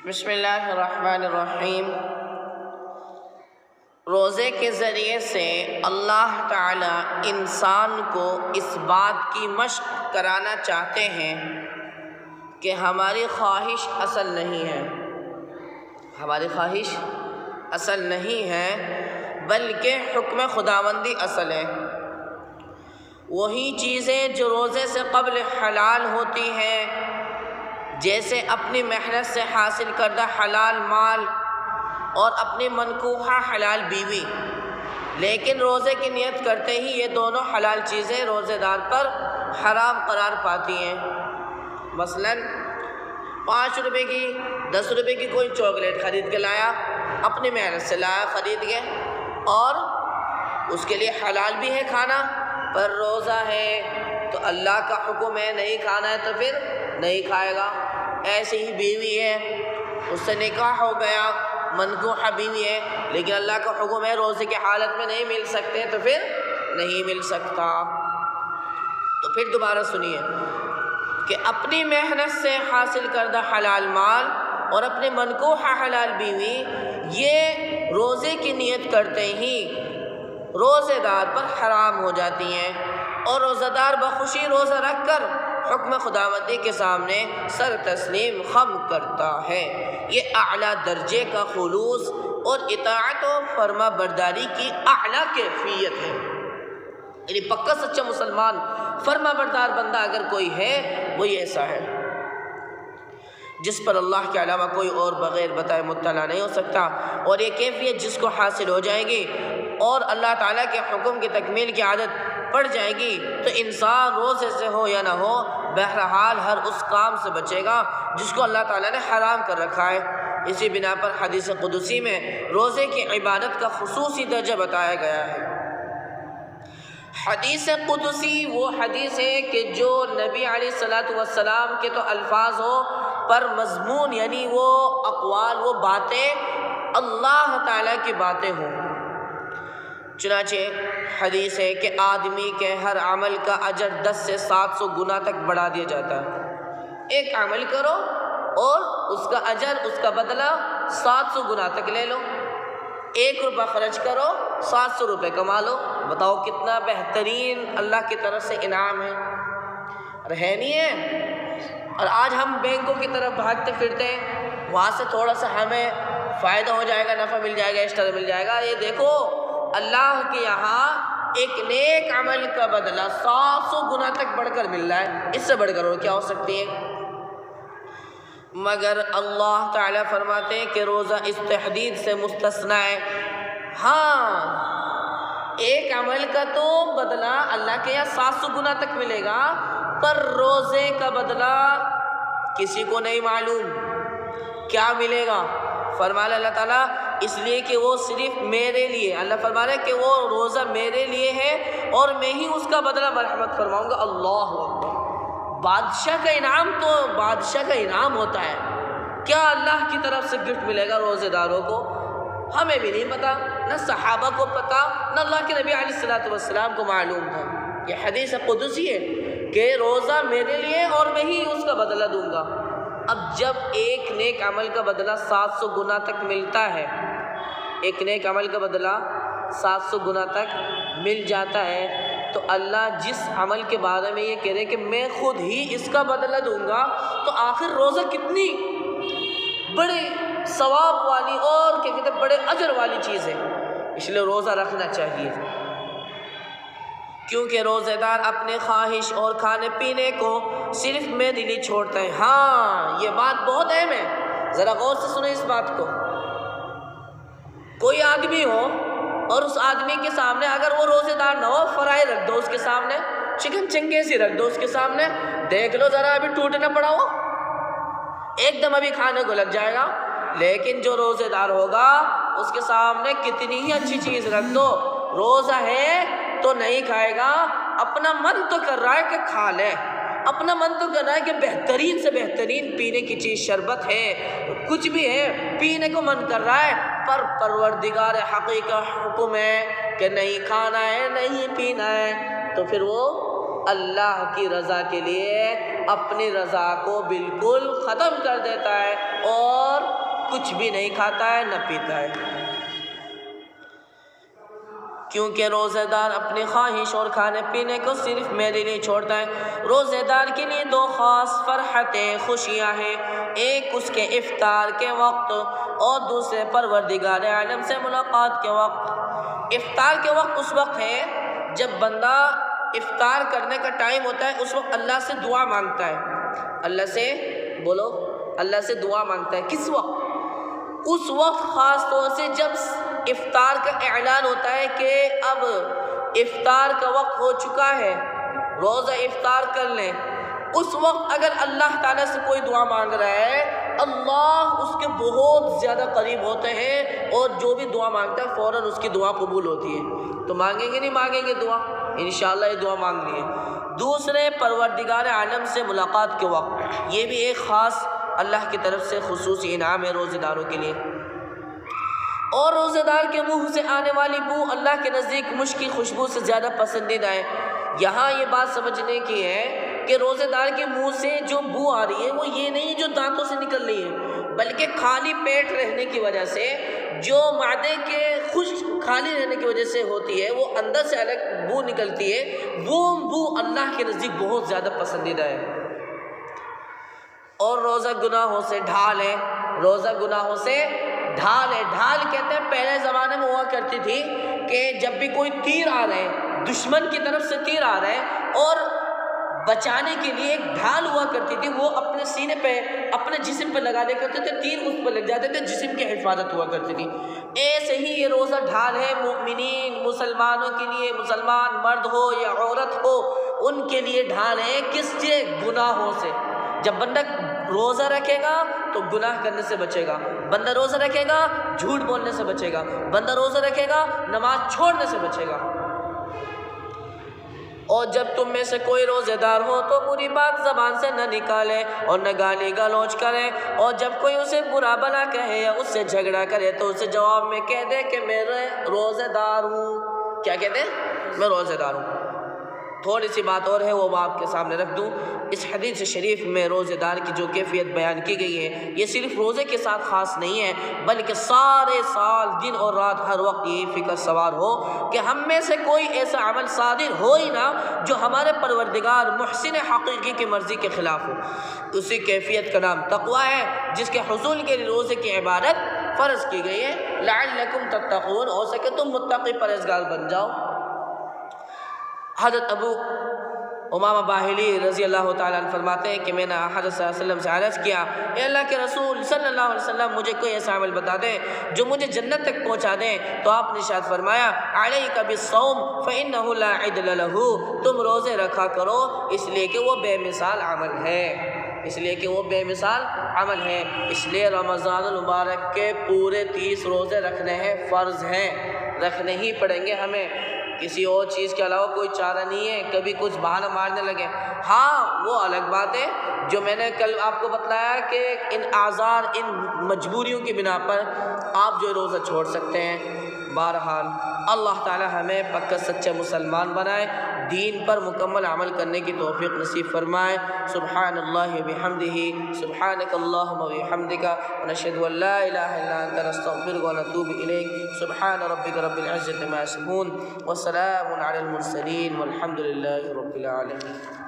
بسم اللہ الرحمن الرحیم۔ روزے کے ذریعے سے اللہ تعالی انسان کو اس بات کی مشق کرانا چاہتے ہیں کہ ہماری خواہش اصل نہیں ہے، ہماری خواہش اصل نہیں ہے بلکہ حکم خداوندی اصل ہے۔ وہی چیزیں جو روزے سے قبل حلال ہوتی ہیں، جیسے اپنی محنت سے حاصل کردہ حلال مال اور اپنی منکوحہ حلال بیوی، لیکن روزے کی نیت کرتے ہی یہ دونوں حلال چیزیں روزے دار پر حرام قرار پاتی ہیں۔ مثلاً 5 روپے کی 10 روپے کی کوئی چاکلیٹ خرید کے لایا، اپنی محنت سے لایا خرید کے، اور اس کے لیے حلال بھی ہے کھانا، پر روزہ ہے تو اللہ کا حکم ہے نہیں کھانا ہے تو پھر نہیں کھائے گا۔ ایسی ہی بیوی ہے، اس سے نکاح ہو گیا، منکوحہ بیوی ہے، لیکن اللہ کا حکم ہے روزے کی حالت میں نہیں مل سکتے تو پھر نہیں مل سکتا۔ تو پھر دوبارہ سنیے کہ اپنی محنت سے حاصل کردہ حلال مال اور اپنی منکوحہ حلال بیوی، یہ روزے کی نیت کرتے ہی روزے دار پر حرام ہو جاتی ہیں، اور روزہ دار بخوشی روزہ رکھ کر حکم خداوندی کے سامنے سر تسلیم خم کرتا ہے۔ یہ اعلیٰ درجے کا خلوص اور اطاعت و فرما برداری کی اعلیٰ کیفیت ہے۔ یعنی پکا سچا مسلمان فرما بردار بندہ اگر کوئی ہے وہ یہ ایسا ہے جس پر اللہ کے علاوہ کوئی اور بغیر بتائے مطلع نہیں ہو سکتا، اور یہ کیفیت جس کو حاصل ہو جائے گی اور اللہ تعالیٰ کے حکم کی تکمیل کی عادت پڑ جائے گی تو انسان روزے سے ہو یا نہ ہو بہرحال ہر اس کام سے بچے گا جس کو اللہ تعالیٰ نے حرام کر رکھا ہے۔ اسی بنا پر حدیث قدسی میں روزے کی عبادت کا خصوصی درجہ بتایا گیا ہے۔ حدیث قدسی وہ حدیث ہے کہ جو نبی علیہ السلام کے تو الفاظ ہو پر مضمون، یعنی وہ اقوال، وہ باتیں اللہ تعالیٰ کی باتیں ہوں۔ چنانچہ حدیث ہے کہ آدمی کے ہر عمل کا اجر 10 سے 700 گنا تک بڑھا دیا جاتا ہے۔ ایک عمل کرو اور اس کا اجر، اس کا بدلہ 700 گنا تک لے لو۔ 1 روپہ خرچ کرو، 700 روپے کما لو۔ بتاؤ کتنا بہترین اللہ کی طرف سے انعام ہے، ہے نہیں ہے؟ اور آج ہم بینکوں کی طرف بھاگتے پھرتے ہیں، وہاں سے تھوڑا سا ہمیں فائدہ ہو جائے گا، نفع مل جائے گا، ایکسٹرا مل جائے گا۔ یہ دیکھو اللہ کے یہاں ایک نیک عمل کا بدلہ 700 گنا تک بڑھ کر مل رہا ہے، اس سے بڑھ کر اور کیا ہو سکتی ہے؟ مگر اللہ تعالیٰ فرماتے ہیں کہ روزہ اس تحدید سے مستثنیٰ ہے۔ ہاں، ایک عمل کا تو بدلہ اللہ کے یہاں 700 گنا تک ملے گا، پر روزے کا بدلہ کسی کو نہیں معلوم کیا ملے گا۔ فرمایا اللہ تعالیٰ اس لیے کہ وہ صرف میرے لیے، اللہ فرما رہا ہے کہ وہ روزہ میرے لیے ہے اور میں ہی اس کا بدلہ مرحمت فرماؤں گا۔ اللہ اکبر! بادشاہ کا انعام تو بادشاہ کا انعام ہوتا ہے، کیا اللہ کی طرف سے گفٹ ملے گا روزے داروں کو؟ ہمیں بھی نہیں پتا، نہ صحابہ کو پتا، نہ اللہ کے نبی علیہ السلام کو معلوم تھا۔ یہ حدیث قدسی ہے کہ روزہ میرے لیے اور میں ہی اس کا بدلہ دوں گا۔ اب جب ایک نیک عمل کا بدلہ 700 گنا تک ملتا ہے، ایک نیک عمل کا بدلہ 700 گنا تک مل جاتا ہے، تو اللہ جس عمل کے بارے میں یہ کہہ رہے کہ میں خود ہی اس کا بدلہ دوں گا، تو آخر روزہ کتنی بڑے ثواب والی اور کیا کہتے ہیں بڑے اجر والی چیز ہے۔ اس لیے روزہ رکھنا چاہیے، کیونکہ روزے دار اپنے خواہش اور کھانے پینے کو صرف میں دلی چھوڑتا ہے۔ ہاں، یہ بات بہت اہم ہے، ذرا غور سے سنیں اس بات کو۔ کوئی آدمی ہو اور اس آدمی کے سامنے اگر وہ روزے دار نہ ہو، فرائی رکھ دو اس کے سامنے، چکن چنگیزی رکھ دو اس کے سامنے، دیکھ لو ذرا ابھی ٹوٹنا پڑا ہو، ایک دم ابھی کھانے کو لگ جائے گا۔ لیکن جو روزے دار ہوگا اس کے سامنے کتنی ہی اچھی چیز رکھ دو، روزہ ہے تو نہیں کھائے گا، اپنا من تو کر رہا ہے کہ کھا لے، اپنا من تو کر رہا ہے کہ بہترین سے بہترین پینے کی چیز شربت ہے، کچھ بھی ہے پینے کو من کر رہا ہے، پر پروردگار حقیقت کا حکم ہے کہ نہیں کھانا ہے نہیں پینا ہے، تو پھر وہ اللہ کی رضا کے لیے اپنی رضا کو بالکل ختم کر دیتا ہے اور کچھ بھی نہیں کھاتا ہے نہ پیتا ہے، کیونکہ روزہ دار اپنی خواہش اور کھانے پینے کو صرف میرے لیے چھوڑتا ہے۔ روزہ دار کے لیے دو خاص فرحتیں، خوشیاں ہیں، ایک اس کے افطار کے وقت اور دوسرے پروردگار عالم سے ملاقات کے وقت۔ افطار کے وقت اس وقت ہے جب بندہ افطار کرنے کا ٹائم ہوتا ہے، اس وقت اللہ سے دعا مانگتا ہے، اللہ سے بولو، اللہ سے دعا مانگتا ہے۔ کس وقت؟ اس وقت خاص طور سے جب افطار کا اعلان ہوتا ہے کہ اب افطار کا وقت ہو چکا ہے، روزہ افطار کر لیں۔ اس وقت اگر اللہ تعالیٰ سے کوئی دعا مانگ رہا ہے، اللہ اس کے بہت زیادہ قریب ہوتے ہیں اور جو بھی دعا مانگتا ہے فوراً اس کی دعا قبول ہوتی ہے۔ تو مانگیں گے نہیں مانگیں گے دعا؟ انشاءاللہ یہ دعا مانگنی ہے۔ دوسرے پروردگار عالم سے ملاقات کے وقت، یہ بھی ایک خاص اللہ کی طرف سے خصوصی انعام ہے روزہ داروں کے لیے۔ اور روزہ دار کے منہ سے آنے والی بو اللہ کے نزدیک مشک کی خوشبو سے زیادہ پسندیدہ ہے۔ یہاں یہ بات سمجھنے کی ہے کہ روزہ دار کے منہ سے جو بو آ رہی ہے وہ یہ نہیں جو دانتوں سے نکل رہی ہے، بلکہ خالی پیٹ رہنے کی وجہ سے جو معدے کے خشک خالی رہنے کی وجہ سے ہوتی ہے، وہ اندر سے الگ بو نکلتی ہے، وہ بو اللہ کے نزدیک بہت زیادہ پسندیدہ ہے۔ اور روزہ گناہوں سے ڈھال ہے، روزہ گناہوں سے ڈھال ہے۔ ڈھال کہتے ہیں پہلے زمانے میں ہوا کرتی تھی کہ جب بھی کوئی تیر آ رہے ہیں، دشمن کی طرف سے تیر آ رہے ہیں اور بچانے کے لیے ایک ڈھال ہوا کرتی تھی، وہ اپنے سینے پہ اپنے جسم پہ لگا لے کرتے تھے، تیر اس پہ لگ جاتے تھے، جسم کی حفاظت ہوا کرتی تھی۔ ایسے ہی یہ روزہ ڈھال ہے مومنین مسلمانوں کے لیے، مسلمان مرد ہو یا عورت ہو، ان کے لیے ڈھال ہے۔ کس سے؟ گناہوں سے۔ جب بندہ روزہ رکھے گا تو گناہ کرنے سے بچے گا، بندہ روزہ رکھے گا جھوٹ بولنے سے بچے گا، بندہ روزہ رکھے گا نماز چھوڑنے سے بچے گا۔ اور جب تم میں سے کوئی روزہ دار ہو تو بری بات زبان سے نہ نکالے اور نہ گالی گلوچ کرے، اور جب کوئی اسے برا بھلا کہے یا اس سے جھگڑا کرے تو اسے جواب میں کہہ دے کہ میں روزہ دار ہوں۔ کیا کہتے ہیں؟ میں روزہ دار ہوں۔ تھوڑی سی بات اور ہے، وہ میں آپ کے سامنے رکھ دوں۔ اس حدیث شریف میں روزہ دار کی جو کیفیت بیان کی گئی ہے، یہ صرف روزے کے ساتھ خاص نہیں ہے، بلکہ سارے سال دن اور رات ہر وقت یہ فکر سوار ہو کہ ہم میں سے کوئی ایسا عمل صادر ہو ہی نہ جو ہمارے پروردگار محسن حقیقی کی مرضی کے خلاف ہو۔ اسی کیفیت کا نام تقویٰ ہے، جس کے حصول کے لیے روزے کی عبادت فرض کی گئی ہے۔ لعلکم تتقون، ہو سکے تم متقی پرہیزگار بن جاؤ۔ حضرت ابو امامہ باہلی رضی اللہ تعالیٰ عنہ فرماتے ہیں کہ میں نے حضرت صلی اللہ علیہ وسلم سے عرض کیا، اے اللہ کے رسول صلی اللہ علیہ وسلم، مجھے کوئی ایسا عمل بتا دیں جو مجھے جنت تک پہنچا دیں۔ تو آپ نے ارشاد فرمایا، علیک بالصوم فإنہ لا عدل لہ، تم روزے رکھا کرو اس لیے کہ وہ بے مثال عمل ہے، اس لیے کہ وہ بے مثال عمل ہے۔ اس لیے رمضان المبارک کے پورے 30 روزے رکھنے ہیں، فرض ہیں، رکھنے ہی پڑیں گے ہمیں، کسی اور چیز کے علاوہ کوئی چارہ نہیں ہے۔ کبھی کچھ بہانہ مارنے لگے، ہاں وہ الگ بات ہے جو میں نے کل آپ کو بتلایا کہ ان اعذار، ان مجبوریوں کی بنا پر آپ جو روزہ چھوڑ سکتے ہیں۔ بہرحال اللہ تعالی ہمیں پکا سچا مسلمان بنائے، دین پر مکمل عمل کرنے کی توفیق نصیب فرمائے۔ سبحان اللہ بحمدہ، سبحانک اللہم وبحمدک، ونشہد ان لا الہ الا انت، نستغفرک ونتوب الیک۔ سبحان ربک رب العزۃ عما یصفون، وسلام علی المرسلین، والحمد للہ رب العالمین۔